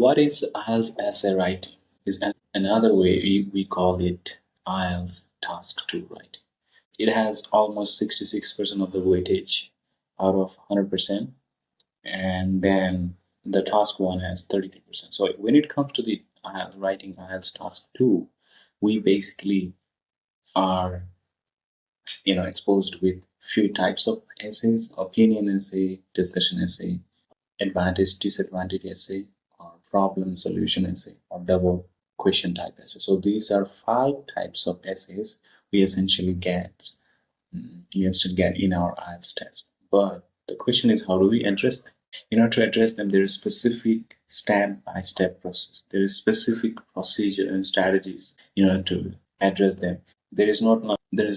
What is IELTS essay writing? Is another way we call it IELTS Task2 writing. It has almost 66% of the weightage out of 100%, and then the task 1 has 33%. So when it comes to the writing IELTS task 2, we basically are exposed with few types of essays: opinion essay, discussion essay, advantage disadvantage essay, or problem solution essay, or double question type essay. So these are 5 types of essays we essentially get in our IELTS test. But the question is, how do we address them? In order to address them, there is specific step-by-step process. There is specific procedure and strategies in order to address them. There is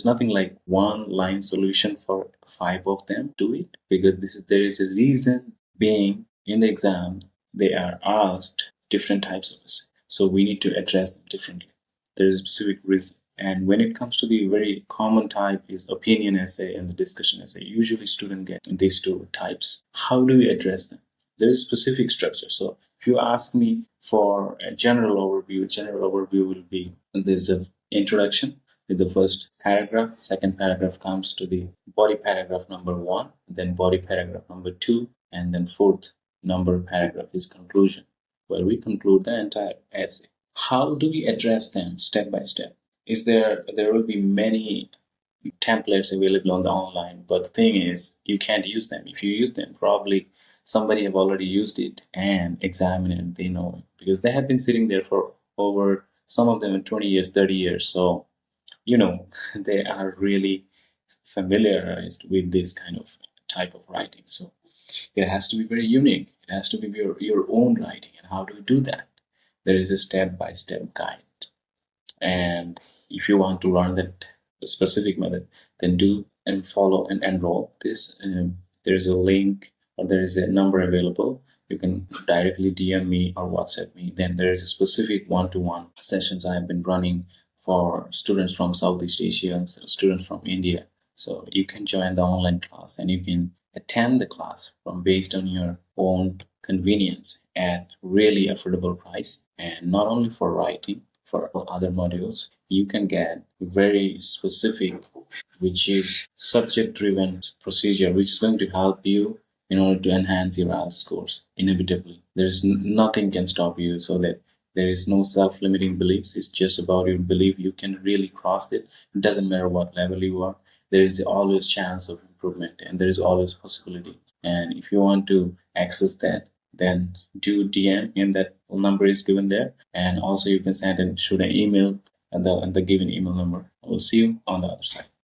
nothing like one line solution for 5 of them. Do it, because there is a reason being in the exam they are asked different types of essays. So we need to address them differently. There is a specific reason. And when it comes to the very common type is opinion essay and the discussion essay. Usually students get these 2 types. How do we address them? There is specific structure. So if you ask me for a general overview will be, there's an introduction with the first paragraph. Second paragraph comes to the body paragraph number 1, then body paragraph number 2, and then fourth number paragraph is conclusion, where we conclude the entire essay. How do we address them step by step? There will be many templates available on the online, but the thing is, you can't use them. If you use them, probably somebody have already used it and examined it, they know it, because they have been sitting there for over, some of them, 20 years, 30 years. So they are really familiarized with this kind of type of writing. So it has to be very unique. It has to be your own writing. And how do you do that? There is a step-by-step guide. And if you want to learn that specific method, then do and follow and enroll this. There is a link, or there is a number available. You can directly DM me or WhatsApp me. Then there is a specific one-to-one sessions I have been running for students from Southeast Asia and students from India. So you can join the online class and you can attend the class based on your own convenience at really affordable price. And not only for writing, for other modules, you can get very specific, which is subject-driven procedure, which is going to help you in order to enhance your IELTS scores. Inevitably, there is nothing can stop you, so that there is no self-limiting beliefs. It's just about your belief. You can really cross it. It doesn't matter what level you are. There is always chance of improvement, and there is always possibility. And if you want to access that, then do DM, and that number is given there. And also you can send and shoot an email at the given email number. I will see you on the other side.